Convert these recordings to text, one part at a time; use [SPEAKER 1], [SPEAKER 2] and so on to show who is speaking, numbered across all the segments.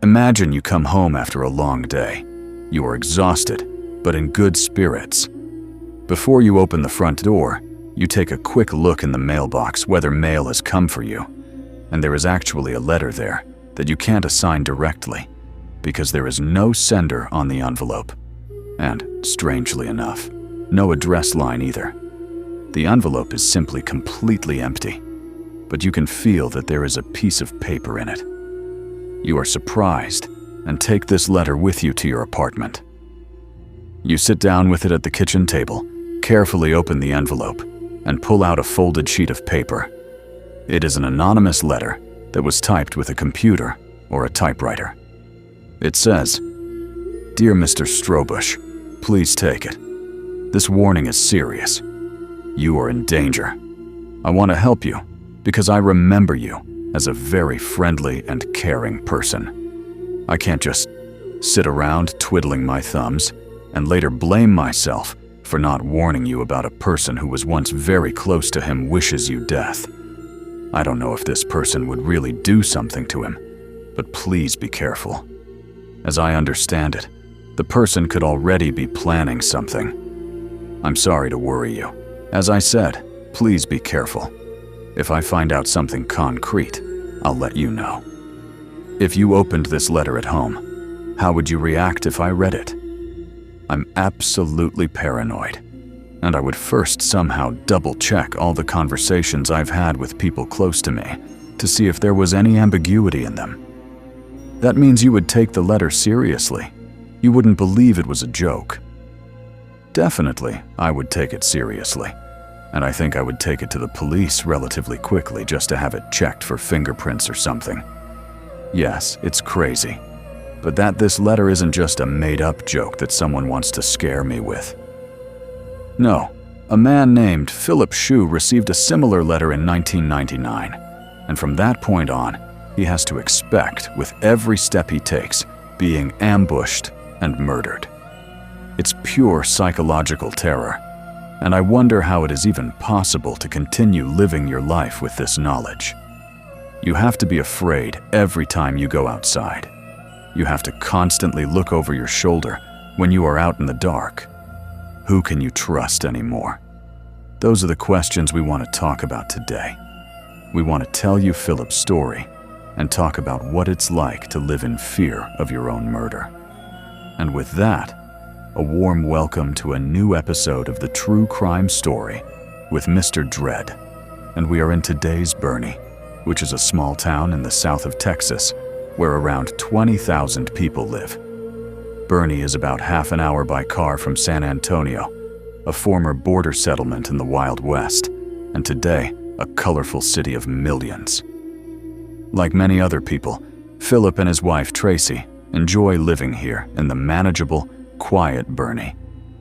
[SPEAKER 1] Imagine you come home after a long day. You are exhausted, but in good spirits. Before you open the front door, you take a quick look in the mailbox whether mail has come for you, and there is actually a letter there that you can't assign directly because there is no sender on the envelope. And, strangely enough, no address line either. The envelope is simply completely empty, but you can feel that there is a piece of paper in it. You are surprised and take this letter with you to your apartment. You sit down with it at the kitchen table, carefully open the envelope, and pull out a folded sheet of paper. It is an anonymous letter that was typed with a computer or a typewriter. It says, "Dear Mr. Strobush, please take it. This warning is serious. You are in danger. I want to help you because I remember you as a very friendly and caring person. I can't just sit around twiddling my thumbs and later blame myself for not warning you about a person who was once very close to him wishes you death. I don't know if this person would really do something to him, but please be careful. As I understand it, the person could already be planning something. I'm sorry to worry you. As I said, please be careful. If I find out something concrete, I'll let you know." If you opened this letter at home, how would you react if I read it? I'm absolutely paranoid, and I would first somehow double-check all the conversations I've had with people close to me to see if there was any ambiguity in them. That means you would take the letter seriously. You wouldn't believe it was a joke. Definitely, I would take it seriously, and I think I would take it to the police relatively quickly just to have it checked for fingerprints or something. Yes, it's crazy, but this letter isn't just a made-up joke that someone wants to scare me with. No, a man named Philip Shue received a similar letter in 1999, and from that point on, he has to expect, with every step he takes, being ambushed and murdered. It's pure psychological terror, and I wonder how it is even possible to continue living your life with this knowledge. You have to be afraid every time you go outside. You have to constantly look over your shoulder when you are out in the dark. Who can you trust anymore? Those are the questions we want to talk about today. We want to tell you Philip's story and talk about what it's like to live in fear of your own murder. And with that, a warm welcome to a new episode of the True Crime Story with Mr. Dread. And we are in today's Boerne, which is a small town in the south of Texas where around 20,000 people live. Boerne is about half an hour by car from San Antonio, a former border settlement in the Wild West, and today a colorful city of millions. Like many other people, Philip and his wife Tracy enjoy living here in the manageable, quiet Boerne,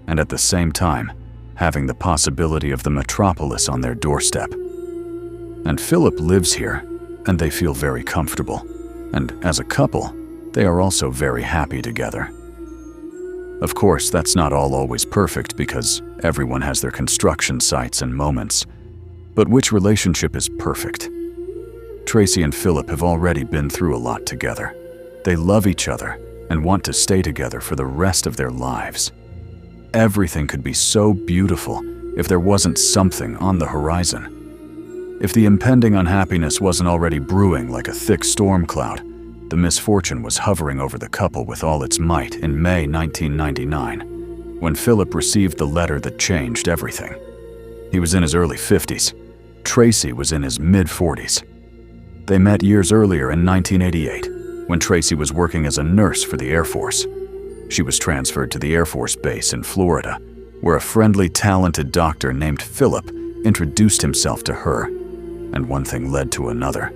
[SPEAKER 1] and at the same time, having the possibility of the metropolis on their doorstep. And Philip lives here, and they feel very comfortable, and as a couple, they are also very happy together. Of course, that's not always perfect because everyone has their construction sites and moments, but which relationship is perfect? Tracy and Philip have already been through a lot together. They love each other and want to stay together for the rest of their lives. Everything could be so beautiful if there wasn't something on the horizon. If the impending unhappiness wasn't already brewing like a thick storm cloud, the misfortune was hovering over the couple with all its might in May 1999, when Philip received the letter that changed everything. He was in his early 50s. Tracy was in his mid-40s. They met years earlier in 1988, when Tracy was working as a nurse for the Air Force. She was transferred to the Air Force Base in Florida, where a friendly, talented doctor named Philip introduced himself to her, and one thing led to another.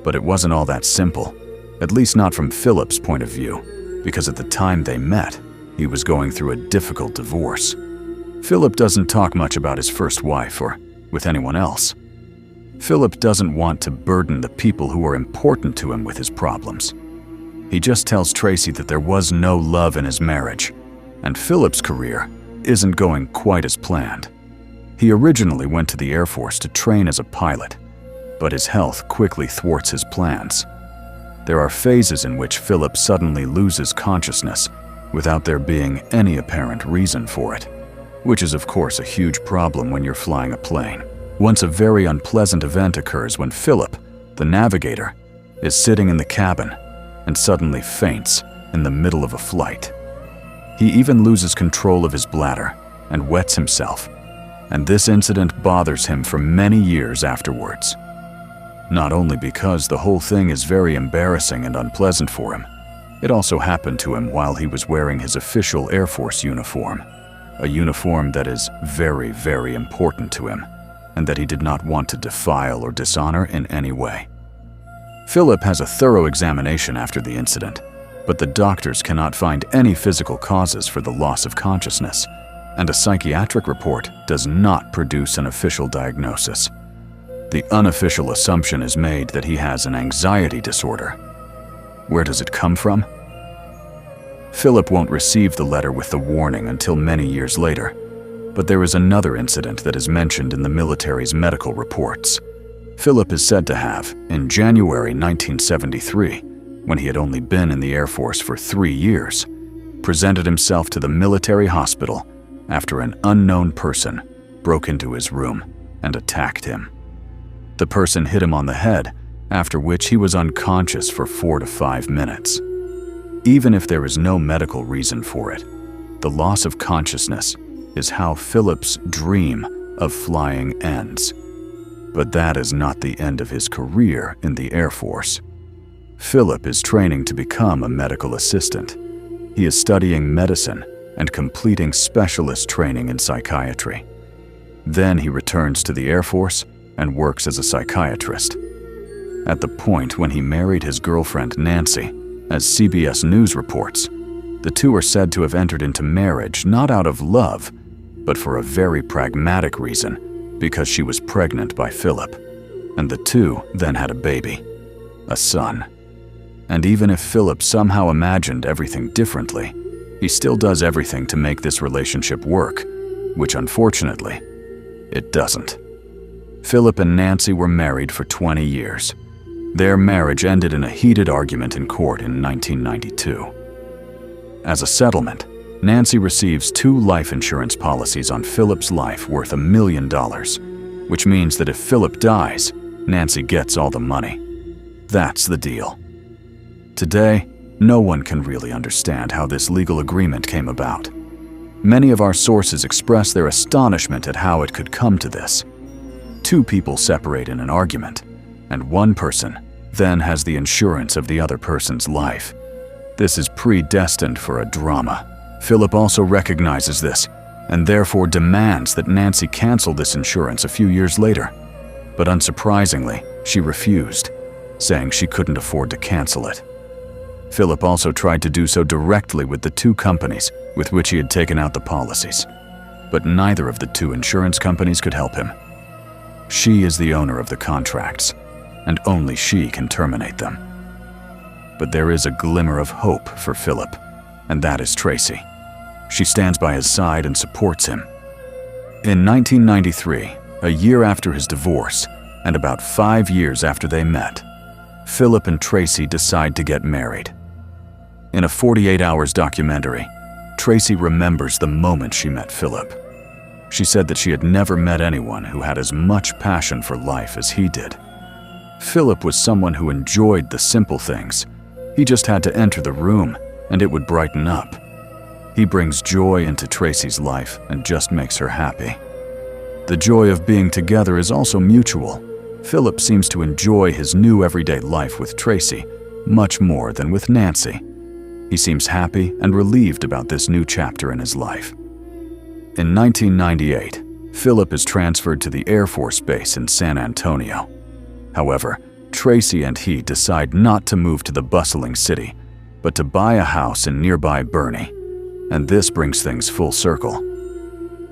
[SPEAKER 1] But it wasn't all that simple, at least not from Philip's point of view, because at the time they met, he was going through a difficult divorce. Philip doesn't talk much about his first wife or with anyone else. Philip doesn't want to burden the people who are important to him with his problems. He just tells Tracy that there was no love in his marriage, and Philip's career isn't going quite as planned. He originally went to the Air Force to train as a pilot, but his health quickly thwarts his plans. There are phases in which Philip suddenly loses consciousness without there being any apparent reason for it, which is of course a huge problem when you're flying a plane. Once a very unpleasant event occurs when Philip, the navigator, is sitting in the cabin and suddenly faints in the middle of a flight. He even loses control of his bladder and wets himself, and this incident bothers him for many years afterwards. Not only because the whole thing is very embarrassing and unpleasant for him, it also happened to him while he was wearing his official Air Force uniform, a uniform that is very, very important to him, and that he did not want to defile or dishonor in any way. Philip has a thorough examination after the incident, but the doctors cannot find any physical causes for the loss of consciousness, and a psychiatric report does not produce an official diagnosis. The unofficial assumption is made that he has an anxiety disorder. Where does it come from? Philip won't receive the letter with the warning until many years later, but there is another incident that is mentioned in the military's medical reports. Philip is said to have, in January 1973, when he had only been in the Air Force for 3 years, presented himself to the military hospital after an unknown person broke into his room and attacked him. The person hit him on the head, after which he was unconscious for 4 to 5 minutes. Even if there is no medical reason for it, the loss of consciousness is how Philip's dream of flying ends. But that is not the end of his career in the Air Force. Philip is training to become a medical assistant. He is studying medicine and completing specialist training in psychiatry. Then he returns to the Air Force and works as a psychiatrist. At the point when he married his girlfriend Nancy, as CBS News reports, the two are said to have entered into marriage not out of love, but for a very pragmatic reason, because she was pregnant by Philip, and the two then had a baby, a son. And even if Philip somehow imagined everything differently, he still does everything to make this relationship work, which unfortunately, it doesn't. Philip and Nancy were married for 20 years. Their marriage ended in a heated argument in court in 1992. As a settlement, Nancy receives 2 life insurance policies on Philip's life worth $1 million, which means that if Philip dies, Nancy gets all the money. That's the deal. Today, no one can really understand how this legal agreement came about. Many of our sources express their astonishment at how it could come to this. 2 people separate in an argument, and one person then has the insurance of the other person's life. This is predestined for a drama. Philip also recognizes this, and therefore demands that Nancy cancel this insurance a few years later. But unsurprisingly, she refused, saying she couldn't afford to cancel it. Philip also tried to do so directly with the 2 companies with which he had taken out the policies, but neither of the 2 insurance companies could help him. She is the owner of the contracts, and only she can terminate them. But there is a glimmer of hope for Philip, and that is Tracy. She stands by his side and supports him. In 1993, a year after his divorce, and about 5 years after they met, Philip and Tracy decide to get married. In a 48 Hours documentary, Tracy remembers the moment she met Philip. She said that she had never met anyone who had as much passion for life as he did. Philip was someone who enjoyed the simple things. He just had to enter the room, and it would brighten up. He brings joy into Tracy's life and just makes her happy. The joy of being together is also mutual. Philip seems to enjoy his new everyday life with Tracy much more than with Nancy. He seems happy and relieved about this new chapter in his life. In 1998, Philip is transferred to the Air Force Base in San Antonio. However, Tracy and he decide not to move to the bustling city, but to buy a house in nearby Bernie, and this brings things full circle.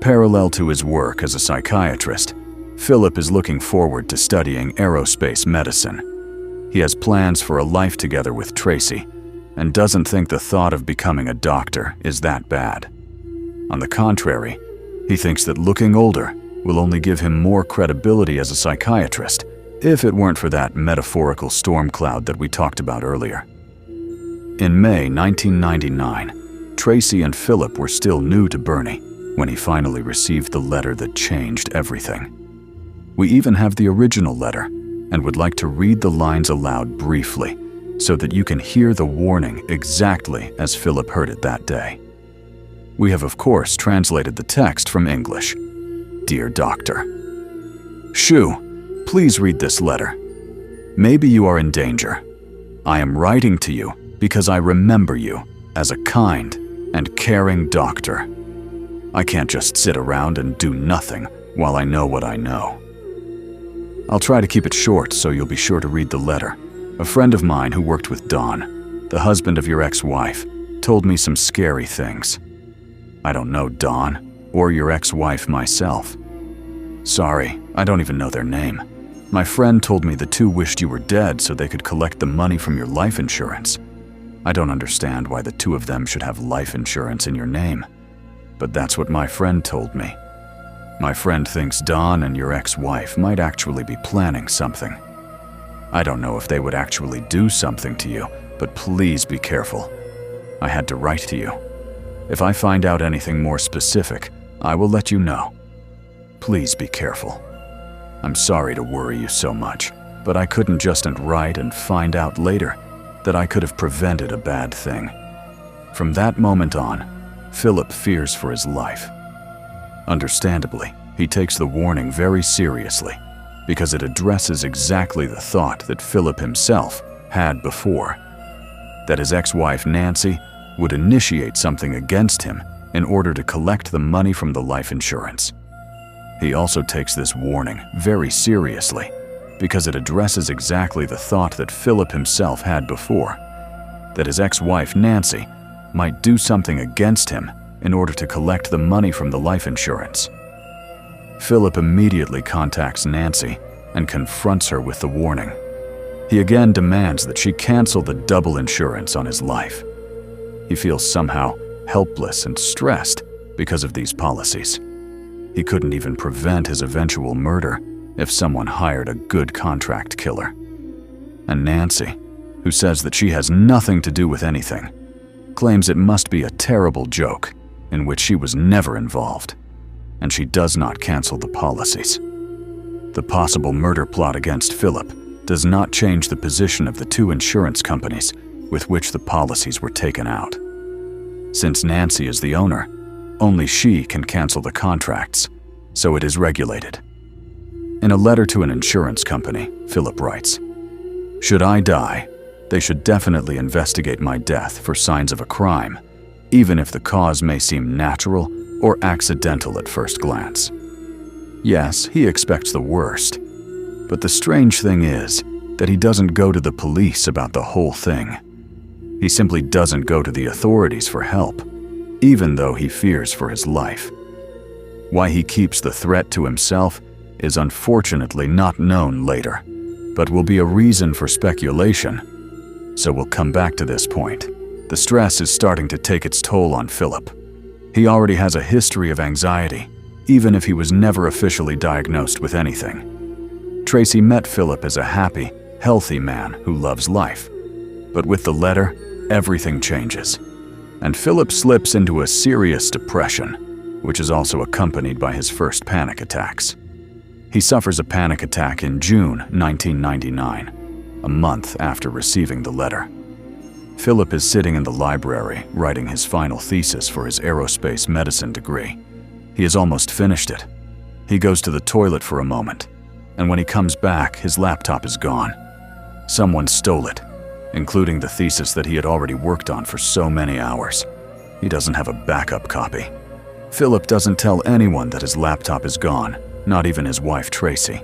[SPEAKER 1] Parallel to his work as a psychiatrist, Philip is looking forward to studying aerospace medicine. He has plans for a life together with Tracy, and doesn't think the thought of becoming a doctor is that bad. On the contrary, he thinks that looking older will only give him more credibility as a psychiatrist if it weren't for that metaphorical storm cloud that we talked about earlier. In May 1999, Tracy and Philip were still new to Bernie when he finally received the letter that changed everything. We even have the original letter and would like to read the lines aloud briefly so that you can hear the warning exactly as Philip heard it that day. We have, of course, translated the text from English. Dear Doctor, Shue, please read this letter. Maybe you are in danger. I am writing to you because I remember you as a kind and caring doctor. I can't just sit around and do nothing while I know what I know. I'll try to keep it short so you'll be sure to read the letter. A friend of mine who worked with Don, the husband of your ex-wife, told me some scary things. I don't know Don or your ex-wife myself. Sorry, I don't even know their name. My friend told me the two wished you were dead so they could collect the money from your life insurance. I don't understand why the two of them should have life insurance in your name, but that's what my friend told me. My friend thinks Don and your ex-wife might actually be planning something. I don't know if they would actually do something to you, but please be careful. I had to write to you. If I find out anything more specific, I will let you know. Please be careful. I'm sorry to worry you so much, but I couldn't just write and find out later that I could have prevented a bad thing. From that moment on, Philip fears for his life. Understandably, he takes the warning very seriously because it addresses exactly the thought that Philip himself had before, that his ex-wife Nancy would initiate something against him in order to collect the money from the life insurance. He also takes this warning very seriously because it addresses exactly the thought that Philip himself had before, that his ex-wife Nancy might do something against him in order to collect the money from the life insurance. Philip immediately contacts Nancy and confronts her with the warning. He again demands that she cancel the double insurance on his life. He feels somehow helpless and stressed because of these policies. He couldn't even prevent his eventual murder if someone hired a good contract killer. And Nancy, who says that she has nothing to do with anything, claims it must be a terrible joke in which she was never involved, and she does not cancel the policies. The possible murder plot against Philip does not change the position of the two insurance companies with which the policies were taken out. Since Nancy is the owner, only she can cancel the contracts, so it is regulated. In a letter to an insurance company, Philip writes, "Should I die, they should definitely investigate my death for signs of a crime, even if the cause may seem natural or accidental at first glance." Yes, he expects the worst, but the strange thing is that he doesn't go to the police about the whole thing. He simply doesn't go to the authorities for help, even though he fears for his life. Why he keeps the threat to himself is unfortunately not known later, but will be a reason for speculation. So we'll come back to this point. The stress is starting to take its toll on Philip. He already has a history of anxiety, even if he was never officially diagnosed with anything. Tracy met Philip as a happy, healthy man who loves life. But with the letter, everything changes, and Philip slips into a serious depression, which is also accompanied by his first panic attacks. He suffers a panic attack in June 1999, a month after receiving the letter. Philip is sitting in the library writing his final thesis for his aerospace medicine degree. He has almost finished it. He goes to the toilet for a moment, and when he comes back, his laptop is gone. Someone stole it, including the thesis that he had already worked on for so many hours. He doesn't have a backup copy. Philip doesn't tell anyone that his laptop is gone, not even his wife Tracy.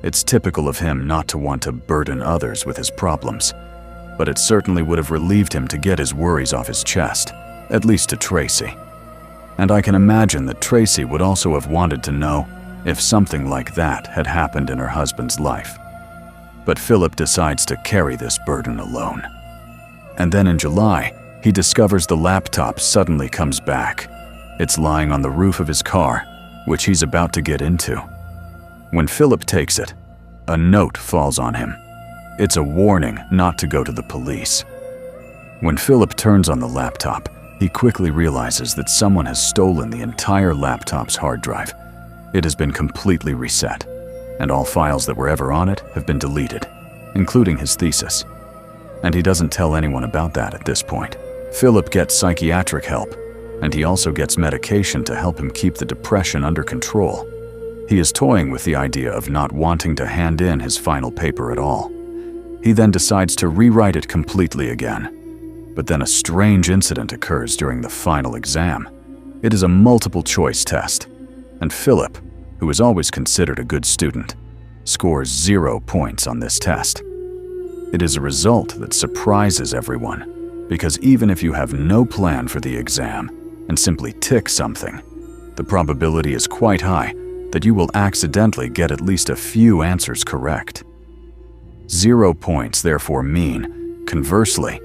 [SPEAKER 1] It's typical of him not to want to burden others with his problems, but it certainly would have relieved him to get his worries off his chest, at least to Tracy. And I can imagine that Tracy would also have wanted to know if something like that had happened in her husband's life. But Philip decides to carry this burden alone. And then in July, he discovers the laptop suddenly comes back. It's lying on the roof of his car, which he's about to get into. When Philip takes it, a note falls on him. It's a warning not to go to the police. When Philip turns on the laptop, he quickly realizes that someone has stolen the entire laptop's hard drive. It has been completely reset, and all files that were ever on it have been deleted, including his thesis. And he doesn't tell anyone about that at this point. Philip gets psychiatric help, and he also gets medication to help him keep the depression under control. He is toying with the idea of not wanting to hand in his final paper at all. He then decides to rewrite it completely again. But then a strange incident occurs during the final exam. It is a multiple-choice test, and Philip, who is always considered a good student, scores 0 points on this test. It is a result that surprises everyone, because even if you have no plan for the exam and simply tick something, the probability is quite high that you will accidentally get at least a few answers correct. 0 points therefore mean, conversely,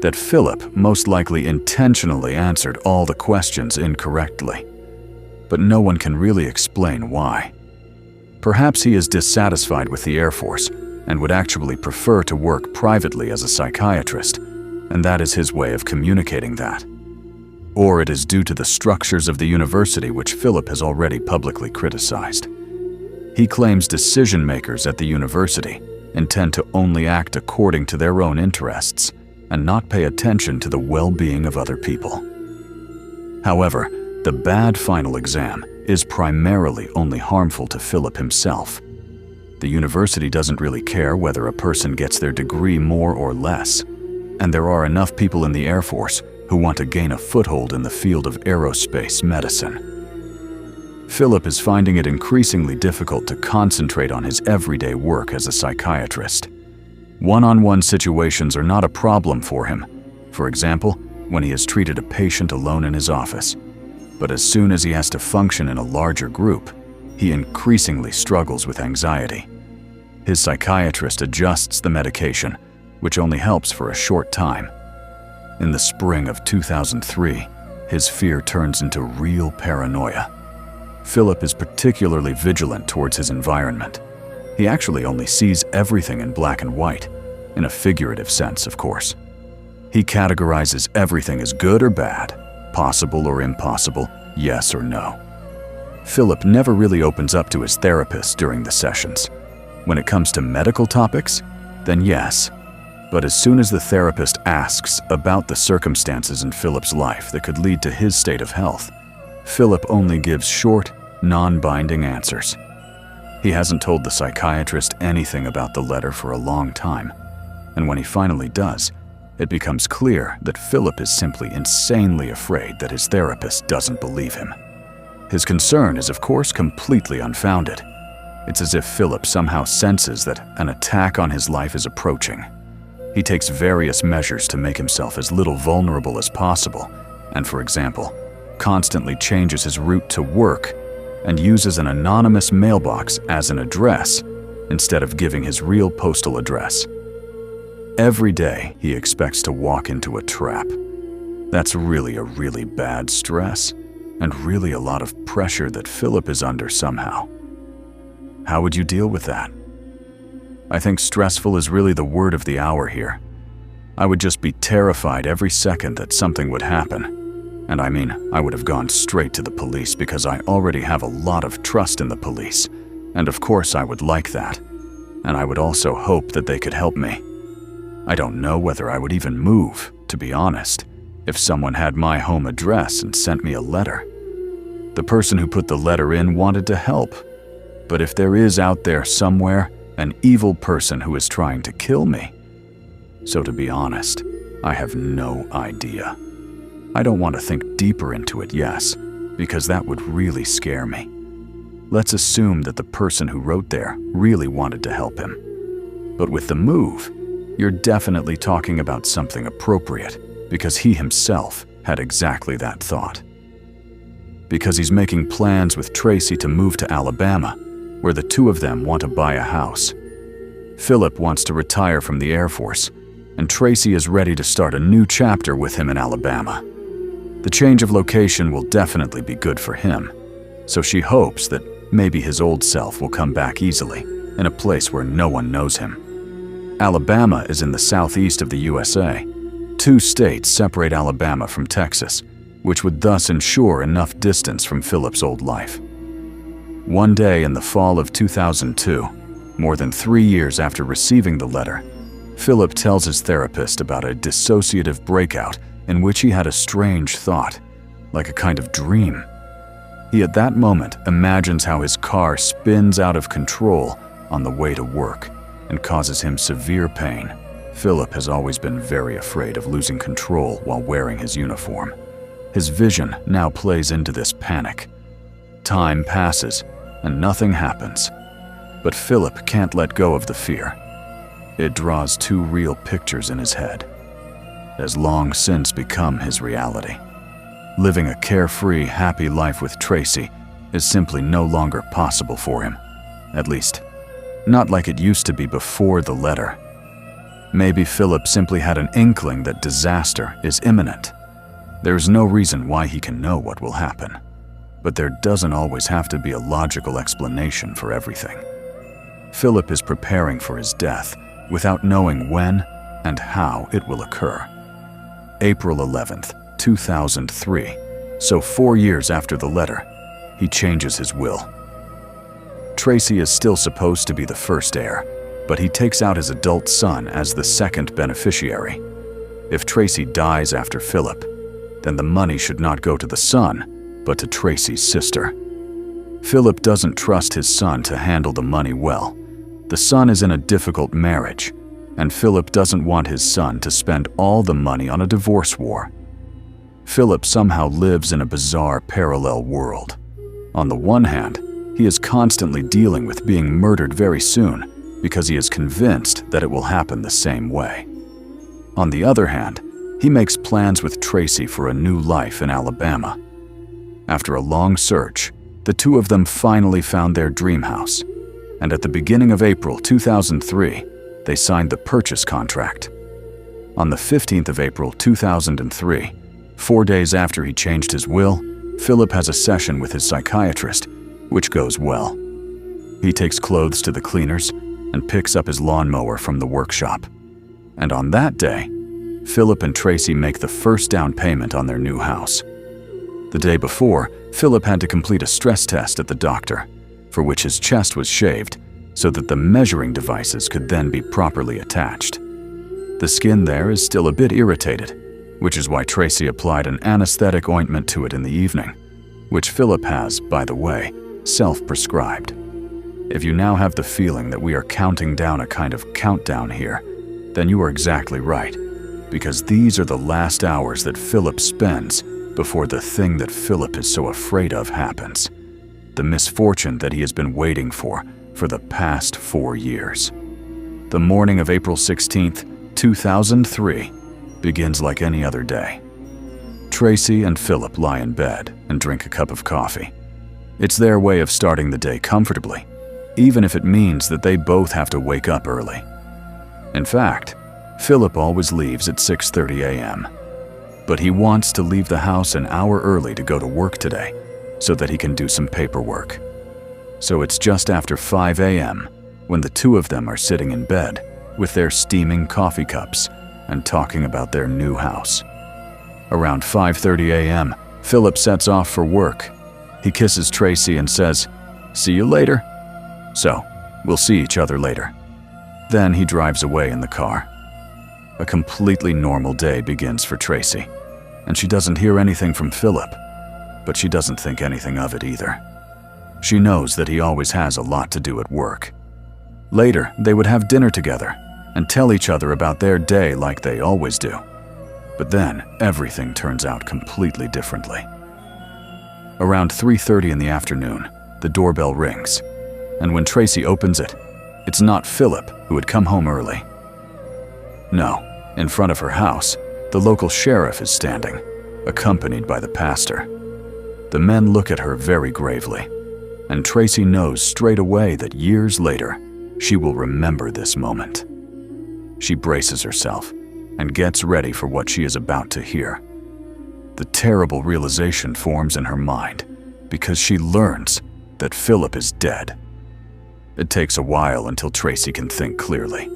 [SPEAKER 1] that Philip most likely intentionally answered all the questions incorrectly. But no one can really explain why. Perhaps he is dissatisfied with the Air Force and would actually prefer to work privately as a psychiatrist, and that is his way of communicating that. Or it is due to the structures of the university which Philip has already publicly criticized. He claims decision-makers at the university intend to only act according to their own interests and not pay attention to the well-being of other people. However, the bad final exam is primarily only harmful to Philip himself. The university doesn't really care whether a person gets their degree more or less, and there are enough people in the Air Force who want to gain a foothold in the field of aerospace medicine. Philip is finding it increasingly difficult to concentrate on his everyday work as a psychiatrist. One-on-one situations are not a problem for him, for example, when he has treated a patient alone in his office. But as soon as he has to function in a larger group, he increasingly struggles with anxiety. His psychiatrist adjusts the medication, which only helps for a short time. In the spring of 2003, his fear turns into real paranoia. Philip is particularly vigilant towards his environment. He actually only sees everything in black and white, in a figurative sense, of course. He categorizes everything as good or bad, possible or impossible, yes or no. Philip never really opens up to his therapist during the sessions. When it comes to medical topics, then yes. But as soon as the therapist asks about the circumstances in Philip's life that could lead to his state of health, Philip only gives short, non-binding answers. He hasn't told the psychiatrist anything about the letter for a long time, and when he finally does, it becomes clear that Philip is simply insanely afraid that his therapist doesn't believe him. His concern is, of course, completely unfounded. It's as if Philip somehow senses that an attack on his life is approaching. He takes various measures to make himself as little vulnerable as possible, and, for example, constantly changes his route to work and uses an anonymous mailbox as an address instead of giving his real postal address. Every day, he expects to walk into a trap. That's really a really bad stress, and really a lot of pressure that Philip is under somehow. How would you deal with that? I think stressful is really the word of the hour here. I would just be terrified every second that something would happen. And I mean, I would have gone straight to the police because I already have a lot of trust in the police. And of course I would like that. And I would also hope that they could help me. I don't know whether I would even move, to be honest, if someone had my home address and sent me a letter. The person who put the letter in wanted to help. But if there is out there somewhere an evil person who is trying to kill me, so to be honest, I have no idea. I don't want to think deeper into it, yes, because that would really scare me. Let's assume that the person who wrote there really wanted to help him. But with the move, you're definitely talking about something appropriate, because he himself had exactly that thought. Because he's making plans with Tracy to move to Alabama, where the two of them want to buy a house. Philip wants to retire from the Air Force, and Tracy is ready to start a new chapter with him in Alabama. The change of location will definitely be good for him, so she hopes that maybe his old self will come back easily, in a place where no one knows him. Alabama is in the southeast of the USA. 2 states separate Alabama from Texas, which would thus ensure enough distance from Philip's old life. One day in the fall of 2002, more than 3 years after receiving the letter, Philip tells his therapist about a dissociative breakout in which he had a strange thought, like a kind of dream. He at that moment imagines how his car spins out of control on the way to work and causes him severe pain. Philip has always been very afraid of losing control while wearing his uniform. His vision now plays into this panic. Time passes and nothing happens. But Philip can't let go of the fear. It draws 2 real pictures in his head. It has long since become his reality. Living a carefree, happy life with Tracy is simply no longer possible for him. At least, not like it used to be before the letter. Maybe Philip simply had an inkling that disaster is imminent. There's no reason why he can know what will happen. But there doesn't always have to be a logical explanation for everything. Philip is preparing for his death without knowing when and how it will occur. April 11th, 2003, so 4 years after the letter, he changes his will. Tracy is still supposed to be the first heir, but he takes out his adult son as the second beneficiary. If Tracy dies after Philip, then the money should not go to the son, but to Tracy's sister. Philip doesn't trust his son to handle the money well. The son is in a difficult marriage, and Philip doesn't want his son to spend all the money on a divorce war. Philip somehow lives in a bizarre parallel world. On the one hand, he is constantly dealing with being murdered very soon because he is convinced that it will happen the same way. On the other hand, he makes plans with Tracy for a new life in Alabama. After a long search, the 2 of them finally found their dream house, and at the beginning of April 2003, they signed the purchase contract. On the 15th of April 2003, 4 days after he changed his will, Philip has a session with his psychiatrist, which goes well. He takes clothes to the cleaners and picks up his lawnmower from the workshop. And on that day, Philip and Tracy make the first down payment on their new house. The day before, Philip had to complete a stress test at the doctor, for which his chest was shaved so that the measuring devices could then be properly attached. The skin there is still a bit irritated, which is why Tracy applied an anesthetic ointment to it in the evening, which Philip has, by the way, self-prescribed. If you now have the feeling that we are counting down a kind of countdown here, then you are exactly right, because these are the last hours that Philip spends before the thing that Philip is so afraid of happens, the misfortune that he has been waiting for the past 4 years. The morning of April 16th, 2003, begins like any other day. Tracy and Philip lie in bed and drink a cup of coffee. It's their way of starting the day comfortably, even if it means that they both have to wake up early. In fact, Philip always leaves at 6:30 a.m., but he wants to leave the house an hour early to go to work today so that he can do some paperwork. So it's just after 5 a.m. when the 2 of them are sitting in bed with their steaming coffee cups and talking about their new house. Around 5:30 a.m., Philip sets off for work. He kisses Tracy and says, "See you later." So, we'll see each other later. Then he drives away in the car. A completely normal day begins for Tracy, and she doesn't hear anything from Philip, but she doesn't think anything of it either. She knows that he always has a lot to do at work. Later, they would have dinner together and tell each other about their day like they always do. But then, everything turns out completely differently. Around 3:30 in the afternoon, the doorbell rings, and when Tracy opens it, it's not Philip, who had come home early. No, in front of her house, the local sheriff is standing, accompanied by the pastor. The men look at her very gravely, and Tracy knows straight away that years later, she will remember this moment. She braces herself and gets ready for what she is about to hear. The terrible realization forms in her mind because she learns that Philip is dead. It takes a while until Tracy can think clearly.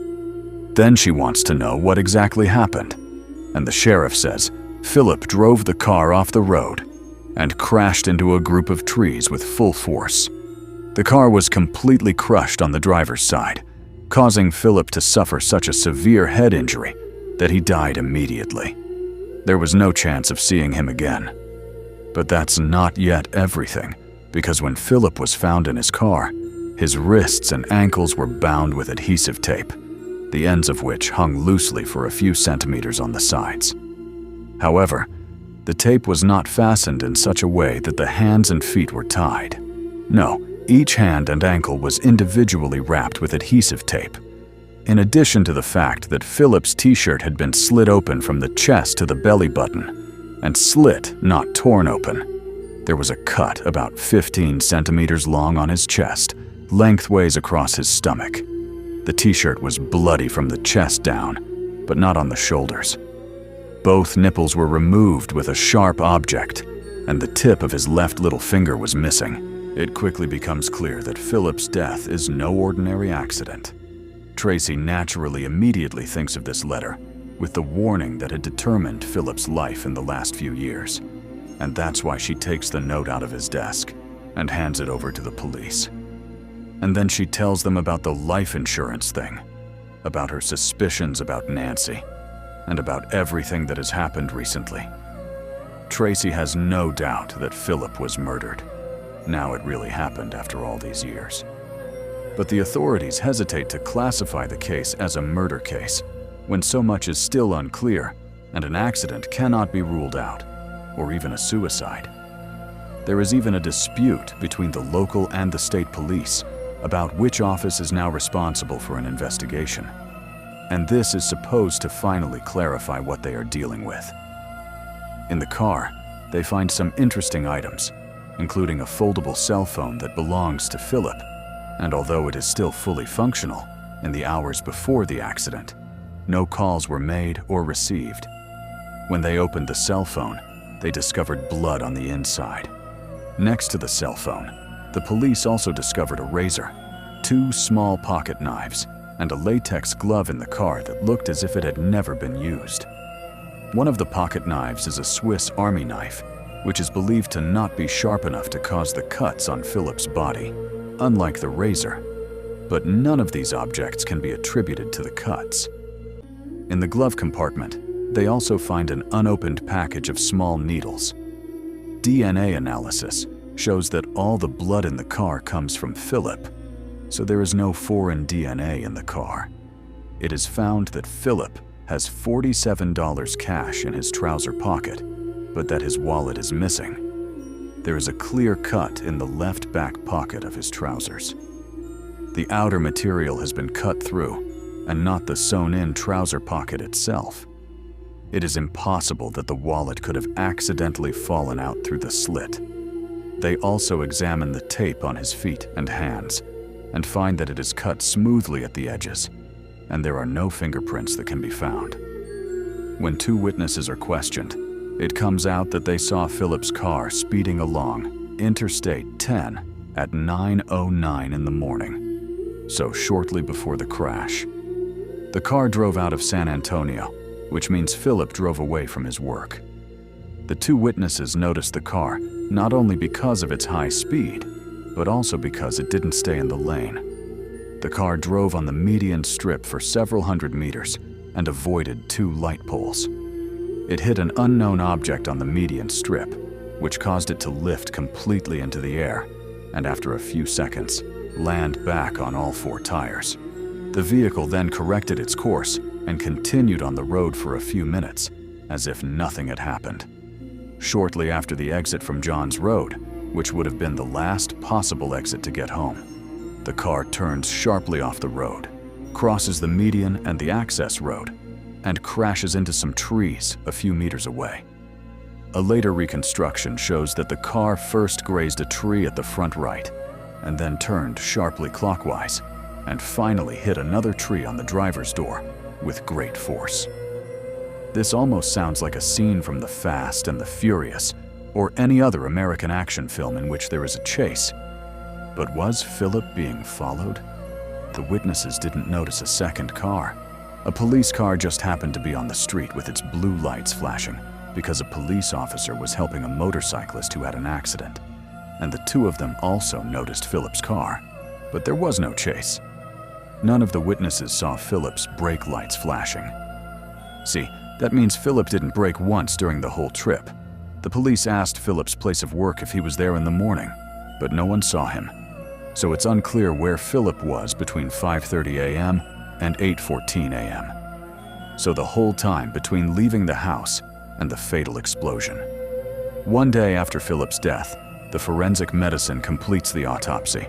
[SPEAKER 1] Then she wants to know what exactly happened, and the sheriff says Philip drove the car off the road and crashed into a group of trees with full force. The car was completely crushed on the driver's side, causing Philip to suffer such a severe head injury that he died immediately. There was no chance of seeing him again. But that's not yet everything, because when Philip was found in his car, his wrists and ankles were bound with adhesive tape, the ends of which hung loosely for a few centimeters on the sides. However, the tape was not fastened in such a way that the hands and feet were tied. No, each hand and ankle was individually wrapped with adhesive tape. In addition to the fact that Philip's t-shirt had been slit open from the chest to the belly button, and slit, not torn open, there was a cut about 15 centimeters long on his chest, lengthways across his stomach. The t-shirt was bloody from the chest down, but not on the shoulders. Both nipples were removed with a sharp object, and the tip of his left little finger was missing. It quickly becomes clear that Philip's death is no ordinary accident. Tracy naturally immediately thinks of this letter, with the warning that had determined Philip's life in the last few years, and that's why she takes the note out of his desk and hands it over to the police. And then she tells them about the life insurance thing, about her suspicions about Nancy, and about everything that has happened recently. Tracy has no doubt that Philip was murdered. Now it really happened after all these years. But the authorities hesitate to classify the case as a murder case when so much is still unclear and an accident cannot be ruled out, or even a suicide. There is even a dispute between the local and the state police about which office is now responsible for an investigation. And this is supposed to finally clarify what they are dealing with. In the car, they find some interesting items, including a foldable cell phone that belongs to Philip, and although it is still fully functional, in the hours before the accident, no calls were made or received. When they opened the cell phone, they discovered blood on the inside. Next to the cell phone, the police also discovered a razor, 2 small pocket knives, and a latex glove in the car that looked as if it had never been used. One of the pocket knives is a Swiss Army knife, which is believed to not be sharp enough to cause the cuts on Philip's body, unlike the razor. But none of these objects can be attributed to the cuts. In the glove compartment, they also find an unopened package of small needles. DNA analysis shows that all the blood in the car comes from Philip, so there is no foreign DNA in the car. It is found that Philip has $47 cash in his trouser pocket, but that his wallet is missing. There is a clear cut in the left back pocket of his trousers. The outer material has been cut through, and not the sewn-in trouser pocket itself. It is impossible that the wallet could have accidentally fallen out through the slit. They also examine the tape on his feet and hands, and find that it is cut smoothly at the edges, and there are no fingerprints that can be found. When 2 witnesses are questioned, it comes out that they saw Philip's car speeding along Interstate 10 at 9:09 in the morning, so shortly before the crash. The car drove out of San Antonio, which means Philip drove away from his work. The 2 witnesses noticed the car not only because of its high speed, but also because it didn't stay in the lane. The car drove on the median strip for several hundred meters and avoided 2 light poles. It hit an unknown object on the median strip, which caused it to lift completely into the air, and after a few seconds, land back on all 4 tires. The vehicle then corrected its course and continued on the road for a few minutes, as if nothing had happened. Shortly after the exit from John's Road, which would have been the last possible exit to get home, the car turns sharply off the road, crosses the median and the access road, and crashes into some trees a few meters away. A later reconstruction shows that the car first grazed a tree at the front right, and then turned sharply clockwise, and finally hit another tree on the driver's door with great force. This almost sounds like a scene from The Fast and the Furious, or any other American action film in which there is a chase. But was Philip being followed? The witnesses didn't notice a second car. A police car just happened to be on the street with its blue lights flashing because a police officer was helping a motorcyclist who had an accident. And the two of them also noticed Philip's car, but there was no chase. None of the witnesses saw Philip's brake lights flashing. See, that means Philip didn't brake once during the whole trip. The police asked Philip's place of work if he was there in the morning, but no one saw him. So it's unclear where Philip was between 5:30 a.m. and 8:14 a.m. So the whole time between leaving the house and the fatal explosion. One day after Philip's death, the forensic medicine completes the autopsy.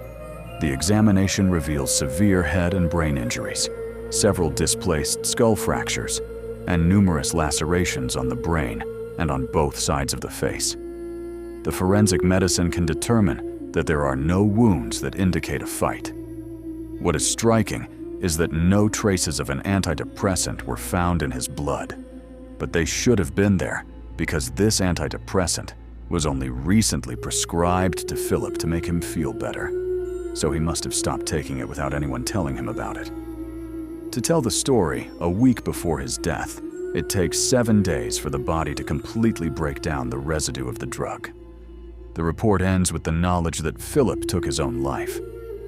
[SPEAKER 1] The examination reveals severe head and brain injuries, several displaced skull fractures, and numerous lacerations on the brain and on both sides of the face. The forensic medicine can determine that there are no wounds that indicate a fight. What is striking is that no traces of an antidepressant were found in his blood, but they should have been there because this antidepressant was only recently prescribed to Philip to make him feel better. So he must have stopped taking it without anyone telling him about it. To tell the story, a week before his death, it takes 7 days for the body to completely break down the residue of the drug. The report ends with the knowledge that Philip took his own life.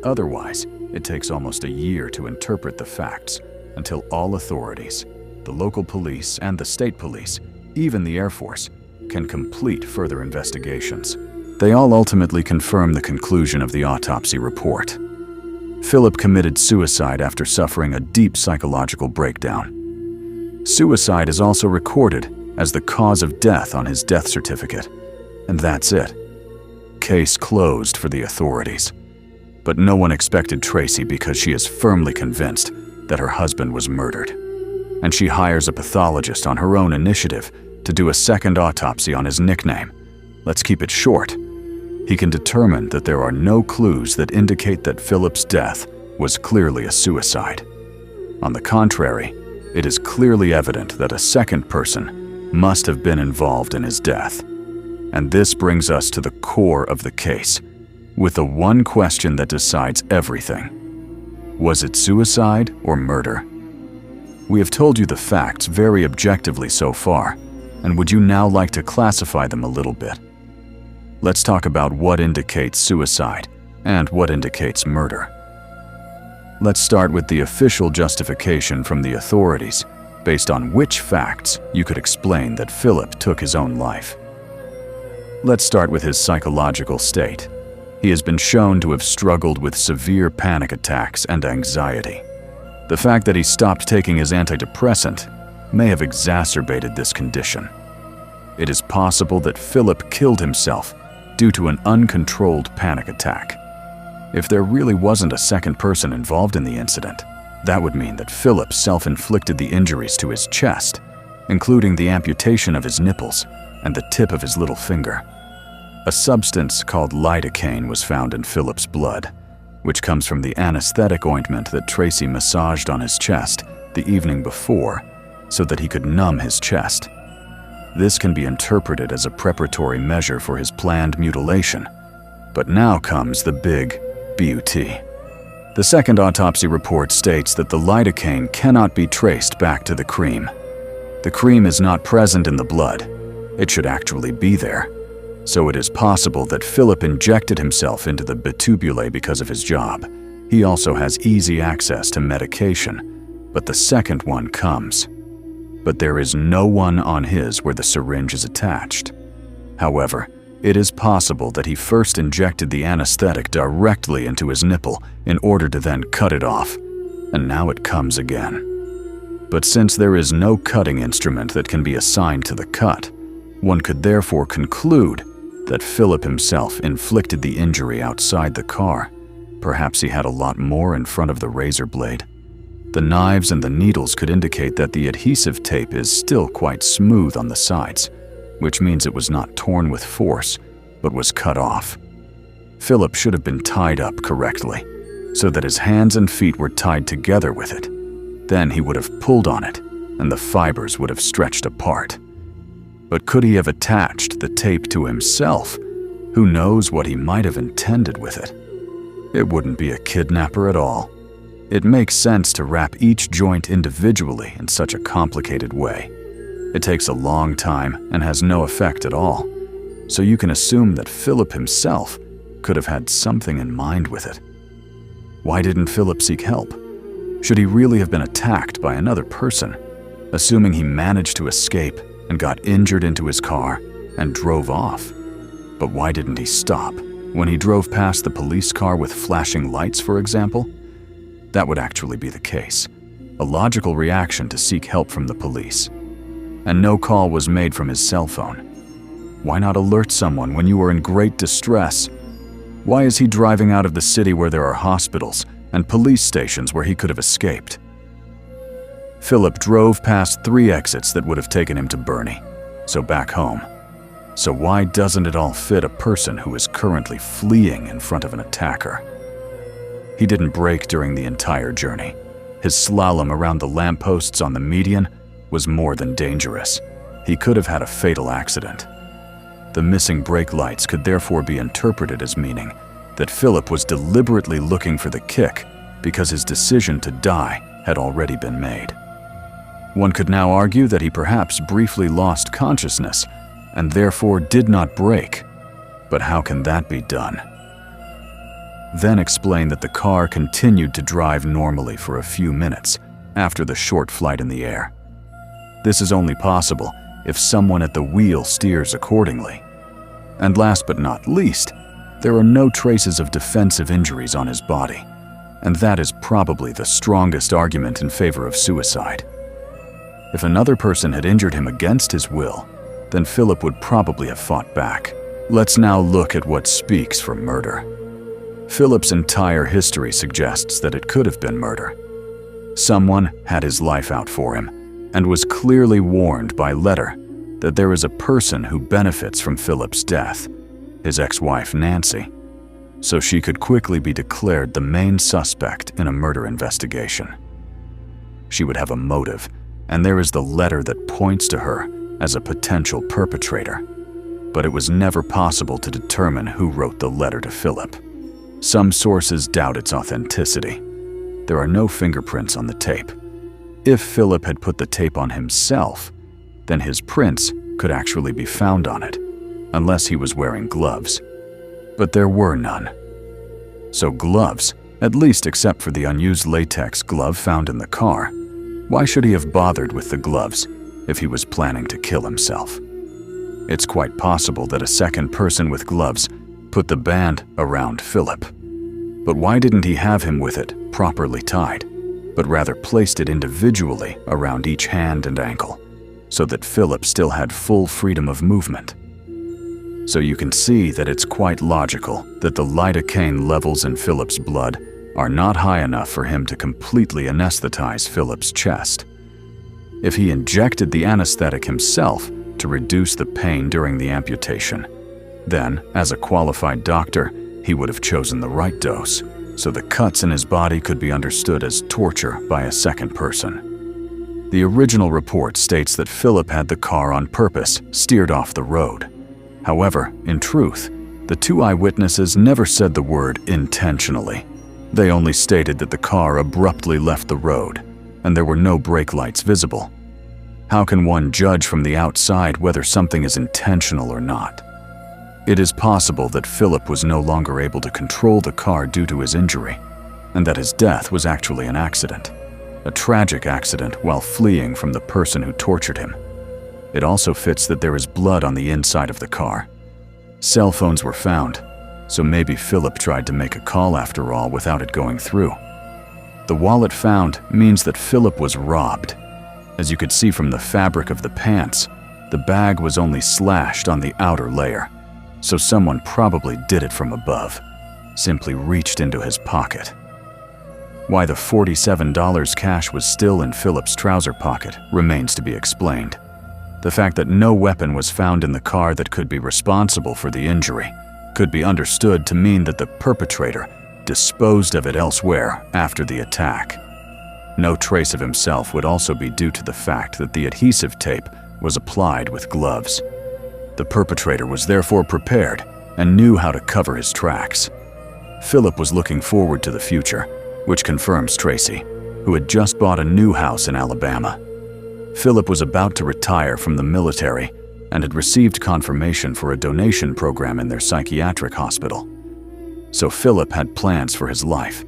[SPEAKER 1] Otherwise, it takes almost a year to interpret the facts until all authorities, the local police and the state police, even the Air Force, can complete further investigations. They all ultimately confirm the conclusion of the autopsy report. Philip committed suicide after suffering a deep psychological breakdown. Suicide is also recorded as the cause of death on his death certificate. And that's it. Case closed for the authorities. But no one expected Tracy because she is firmly convinced that her husband was murdered. And she hires a pathologist on her own initiative to do a second autopsy on his nickname. Let's keep it short. He can determine that there are no clues that indicate that Philip's death was clearly a suicide. On the contrary, it is clearly evident that a second person must have been involved in his death. And this brings us to the core of the case, with the one question that decides everything. Was it suicide or murder? We have told you the facts very objectively so far, and would you now like to classify them a little bit? Let's talk about what indicates suicide and what indicates murder. Let's start with the official justification from the authorities, based on which facts you could explain that Philip took his own life. Let's start with his psychological state. He has been shown to have struggled with severe panic attacks and anxiety. The fact that he stopped taking his antidepressant may have exacerbated this condition. It is possible that Philip killed himself due to an uncontrolled panic attack. If there really wasn't a second person involved in the incident, that would mean that Philip self-inflicted the injuries to his chest, including the amputation of his nipples and the tip of his little finger. A substance called lidocaine was found in Philip's blood, which comes from the anesthetic ointment that Tracy massaged on his chest the evening before so that he could numb his chest. This can be interpreted as a preparatory measure for his planned mutilation. But now comes the big beauty. The second autopsy report states that the lidocaine cannot be traced back to the cream. The cream is not present in the blood. It should actually be there. So it is possible that Philip injected himself into the bitubulae because of his job. He also has easy access to medication, but the second one comes. But there is no one on his where the syringe is attached. However, it is possible that he first injected the anesthetic directly into his nipple in order to then cut it off, and now it comes again. But since there is no cutting instrument that can be assigned to the cut, one could therefore conclude that Philip himself inflicted the injury outside the car. Perhaps he had a lot more in front of the razor blade. The knives and the needles could indicate that the adhesive tape is still quite smooth on the sides, which means it was not torn with force, but was cut off. Philip should have been tied up correctly, so that his hands and feet were tied together with it. Then he would have pulled on it, and the fibers would have stretched apart. But could he have attached the tape to himself? Who knows what he might have intended with it? It wouldn't be a kidnapper at all. It makes sense to wrap each joint individually in such a complicated way. It takes a long time and has no effect at all, so you can assume that Philip himself could have had something in mind with it. Why didn't Philip seek help? Should he really have been attacked by another person, assuming he managed to escape and got injured into his car and drove off? But why didn't he stop when he drove past the police car with flashing lights, for example? That would actually be the case, a logical reaction to seek help from the police. And no call was made from his cell phone. Why not alert someone when you were in great distress? Why is he driving out of the city where there are hospitals and police stations where he could have escaped? Philip drove past 3 exits that would have taken him to Bernie, so back home. So why doesn't it all fit a person who is currently fleeing in front of an attacker? He didn't brake during the entire journey. His slalom around the lampposts on the median was more than dangerous. He could have had a fatal accident. The missing brake lights could therefore be interpreted as meaning that Philip was deliberately looking for the kick because his decision to die had already been made. One could now argue that he perhaps briefly lost consciousness and therefore did not brake. But how can that be done? Then explain that the car continued to drive normally for a few minutes after the short flight in the air. This is only possible if someone at the wheel steers accordingly. And last but not least, there are no traces of defensive injuries on his body, and that is probably the strongest argument in favor of suicide. If another person had injured him against his will, then Philip would probably have fought back. Let's now look at what speaks for murder. Philip's entire history suggests that it could have been murder. Someone had his life out for him and was clearly warned by letter that there is a person who benefits from Philip's death, his ex-wife Nancy, so she could quickly be declared the main suspect in a murder investigation. She would have a motive, and there is the letter that points to her as a potential perpetrator. But it was never possible to determine who wrote the letter to Philip. Some sources doubt its authenticity. There are no fingerprints on the tape. If Philip had put the tape on himself, then his prints could actually be found on it, unless he was wearing gloves. But there were none. So gloves, at least except for the unused latex glove found in the car. Why should he have bothered with the gloves if he was planning to kill himself? It's quite possible that a second person with gloves put the band around Philip. But why didn't he have him with it properly tied, but rather placed it individually around each hand and ankle, so that Philip still had full freedom of movement? So you can see that it's quite logical that the lidocaine levels in Philip's blood are not high enough for him to completely anesthetize Philip's chest. If he injected the anesthetic himself to reduce the pain during the amputation, then, as a qualified doctor, he would have chosen the right dose, so the cuts in his body could be understood as torture by a second person. The original report states that Philip had the car on purpose steered off the road. However, in truth, the 2 eyewitnesses never said the word intentionally. They only stated that the car abruptly left the road, and there were no brake lights visible. How can one judge from the outside whether something is intentional or not? It is possible that Philip was no longer able to control the car due to his injury, and that his death was actually an accident, a tragic accident while fleeing from the person who tortured him. It also fits that there is blood on the inside of the car. Cell phones were found, so maybe Philip tried to make a call after all without it going through. The wallet found means that Philip was robbed. As you could see from the fabric of the pants, the bag was only slashed on the outer layer, so someone probably did it from above, simply reached into his pocket. Why the $47 cash was still in Philip's trouser pocket remains to be explained. The fact that no weapon was found in the car that could be responsible for the injury could be understood to mean that the perpetrator disposed of it elsewhere after the attack. No trace of himself would also be due to the fact that the adhesive tape was applied with gloves. The perpetrator was therefore prepared and knew how to cover his tracks. Philip was looking forward to the future, which confirms Tracy, who had just bought a new house in Alabama. Philip was about to retire from the military and had received confirmation for a donation program in their psychiatric hospital. So Philip had plans for his life.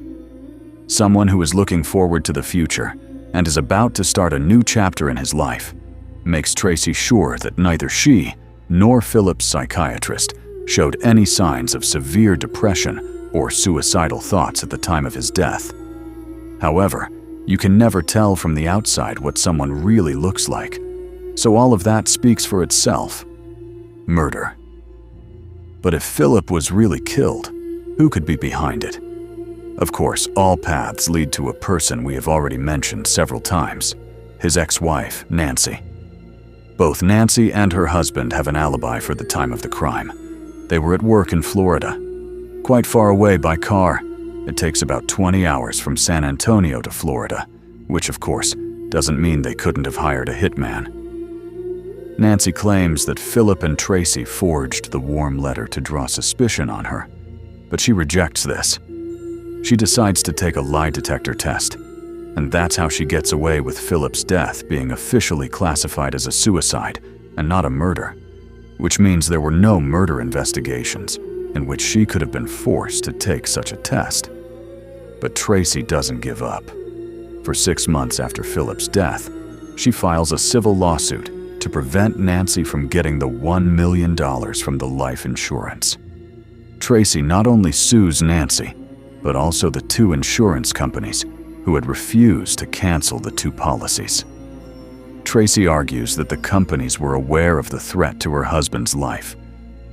[SPEAKER 1] Someone who is looking forward to the future and is about to start a new chapter in his life makes Tracy sure that neither she nor Philip's psychiatrist showed any signs of severe depression or suicidal thoughts at the time of his death. However, you can never tell from the outside what someone really looks like, so all of that speaks for itself. Murder. But if Philip was really killed, who could be behind it? Of course, all paths lead to a person we have already mentioned several times, his ex-wife, Nancy. Both Nancy and her husband have an alibi for the time of the crime. They were at work in Florida, quite far away by car. It takes about 20 hours from San Antonio to Florida, which of course doesn't mean they couldn't have hired a hitman. Nancy claims that Philip and Tracy forged the warm letter to draw suspicion on her, but she rejects this. She decides to take a lie detector test, and that's how she gets away with Philip's death being officially classified as a suicide and not a murder, which means there were no murder investigations in which she could have been forced to take such a test. But Tracy doesn't give up. For 6 months after Philip's death, she files a civil lawsuit to prevent Nancy from getting the $1 million from the life insurance. Tracy not only sues Nancy, but also the 2 insurance companies who had refused to cancel the 2 policies. Tracy argues that the companies were aware of the threat to her husband's life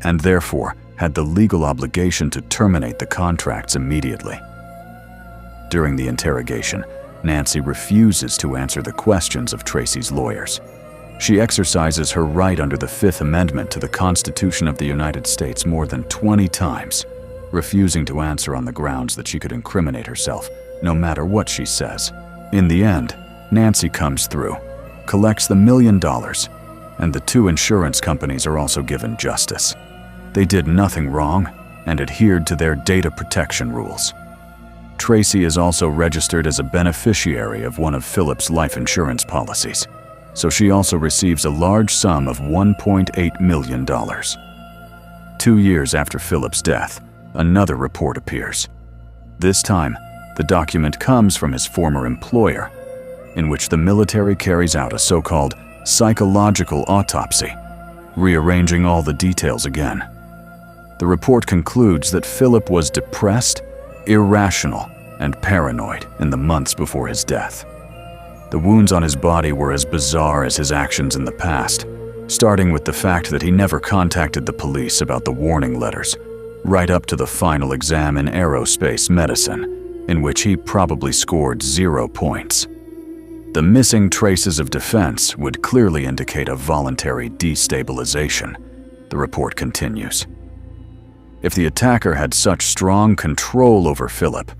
[SPEAKER 1] and therefore had the legal obligation to terminate the contracts immediately. During the interrogation, Nancy refuses to answer the questions of Tracy's lawyers. She exercises her right under the 5th Amendment to the Constitution of the United States more than 20 times, refusing to answer on the grounds that she could incriminate herself, no matter what she says. In the end, Nancy comes through, collects the $1 million, and the 2 insurance companies are also given justice. They did nothing wrong and adhered to their data protection rules. Tracy is also registered as a beneficiary of one of Philip's life insurance policies, so she also receives a large sum of $1.8 million. 2 years after Philip's death, another report appears. This time, the document comes from his former employer, in which the military carries out a so-called psychological autopsy, rearranging all the details again. The report concludes that Philip was depressed, irrational, and paranoid in the months before his death. The wounds on his body were as bizarre as his actions in the past, starting with the fact that he never contacted the police about the warning letters, right up to the final exam in aerospace medicine, in which he probably scored 0 points. The missing traces of defense would clearly indicate a voluntary destabilization, the report continues. If the attacker had such strong control over Philip,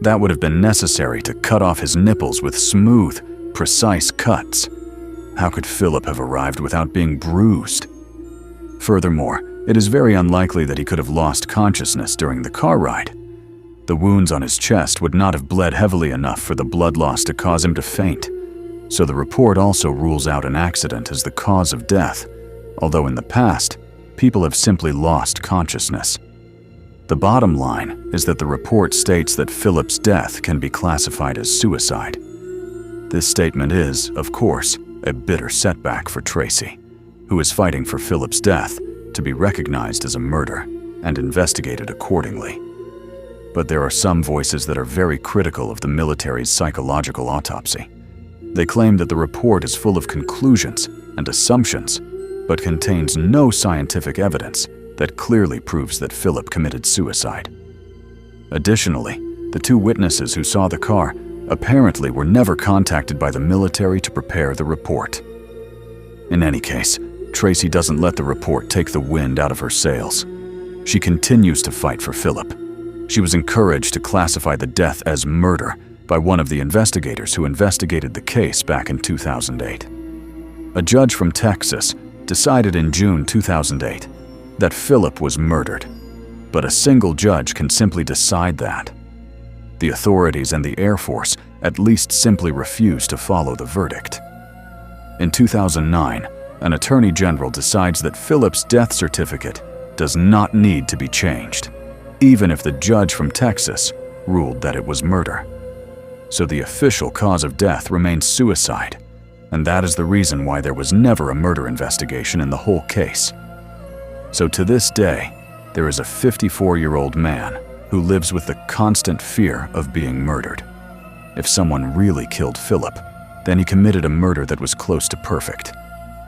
[SPEAKER 1] that would have been necessary to cut off his nipples with smooth, precise cuts. How could Philip have arrived without being bruised? Furthermore, it is very unlikely that he could have lost consciousness during the car ride. The wounds on his chest would not have bled heavily enough for the blood loss to cause him to faint, so the report also rules out an accident as the cause of death, although in the past, people have simply lost consciousness. The bottom line is that the report states that Philip's death can be classified as suicide. This statement is, of course, a bitter setback for Tracy, who is fighting for Philip's death to be recognized as a murder and investigated accordingly. But there are some voices that are very critical of the military's psychological autopsy. They claim that the report is full of conclusions and assumptions, but contains no scientific evidence that clearly proves that Philip committed suicide. Additionally, the 2 witnesses who saw the car apparently were never contacted by the military to prepare the report. In any case, Tracy doesn't let the report take the wind out of her sails. She continues to fight for Philip. She was encouraged to classify the death as murder by one of the investigators who investigated the case back in 2008. A judge from Texas decided in June 2008 that Philip was murdered. but a single judge can simply decide that. The authorities and the Air Force at least simply refuse to follow the verdict. In 2009, an attorney general decides that Philip's death certificate does not need to be changed, even if the judge from Texas ruled that it was murder. So the official cause of death remains suicide, and that is the reason why there was never a murder investigation in the whole case. So to this day, there is a 54-year-old man who lives with the constant fear of being murdered. If someone really killed Philip, then he committed a murder that was close to perfect,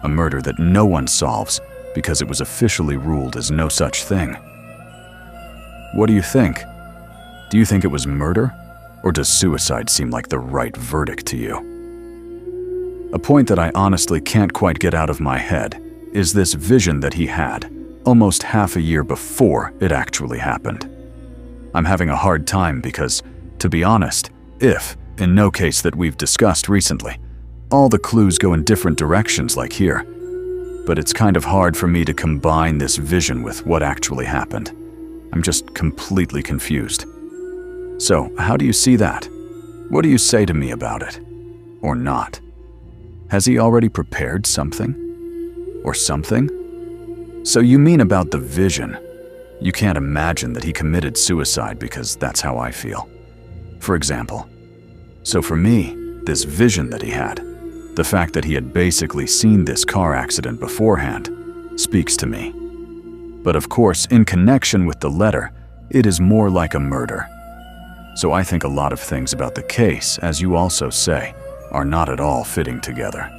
[SPEAKER 1] a murder that no one solves because it was officially ruled as no such thing. What do you think? Do you think it was murder, or does suicide seem like the right verdict to you? A point that I honestly can't quite get out of my head is this vision that he had almost half a year before it actually happened. I'm having a hard time because, to be honest, if, in no case that we've discussed recently, all the clues go in different directions like here, but it's kind of hard for me to combine this vision with what actually happened. I'm just completely confused. So, how do you see that? What do you say to me about it? Or not? Has he already prepared something? Or something? So you mean about the vision? You can't imagine that he committed suicide because that's how I feel. For example. So for me, this vision that he had, the fact that he had basically seen this car accident beforehand, speaks to me. But of course, in connection with the letter, it is more like a murder. So I think a lot of things about the case, as you also say, are not at all fitting together.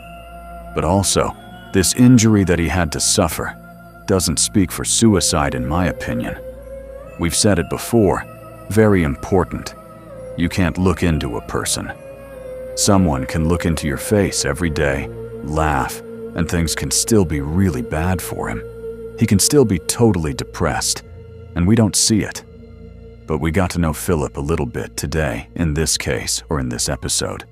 [SPEAKER 1] But also, this injury that he had to suffer doesn't speak for suicide in my opinion. We've said it before, very important. You can't look into a person. Someone can look into your face every day, laugh, and things can still be really bad for him. He can still be totally depressed, and we don't see it. But we got to know Philip a little bit today in this case or in this episode.